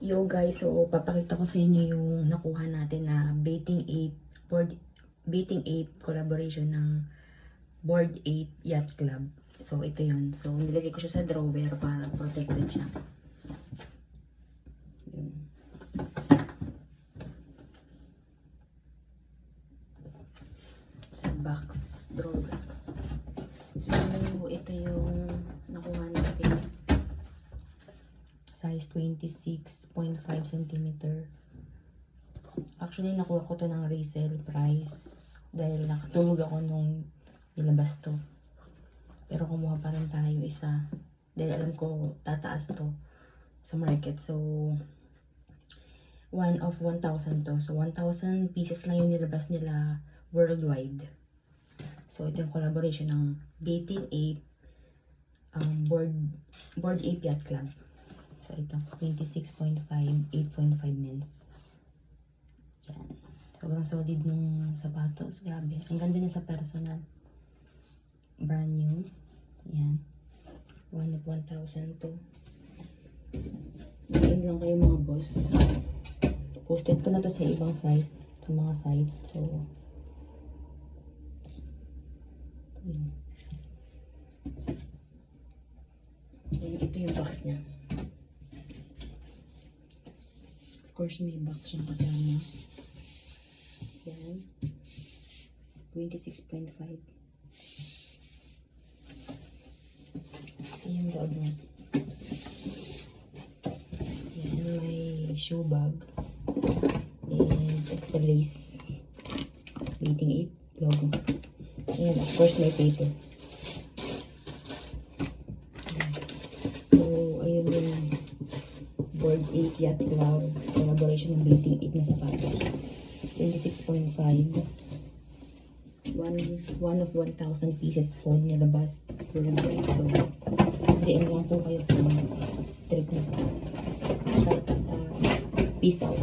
Yo guys, so papakita ko sa inyo yung nakuha natin na Bathing Ape collaboration ng Bored Ape Yacht Club. So ito yun. So nilagay ko siya sa drawer para protected siya. Yun. Sa box, drawer box. So ito yung nakuha natin. Size 26.5 cm. Actually, nakuha ko to ng resale price dahil nakatulog ako nung nilabas to. Pero kumuha pa rin tayo isa dahil alam ko tataas to sa market. So, 1 of 1,000 to. So, 1,000 pieces lang yung nilabas nila worldwide. So, ito yung collaboration ng Bathing Ape Bored Ape Yacht Club. So, ito, 26.5, 8.5 mils. Yan. Sobrang solid nung sapatos. Grabe. Ang ganda niya sa personal. Brand new. Yan. 1 of 1,000 to. DM lang kayo mga boss. Posted ko na to sa ibang site. Sa mga site. So, yan. Yan, ito yung box niya. Of course, may box yung kasama. Yan. 26.5. Ito yung loob niya. Yan, may shoe bag. And extra lace. Bathing Ape logo. And of course, may paper. So, ayun yung Bored Ape Yacht Club collaboration ng Bathing Ape na sapatos. 26.5. 1 of 1,000 pieces po nilabas worldwide. So, DM lang po kayo kung trip na po. Peace out.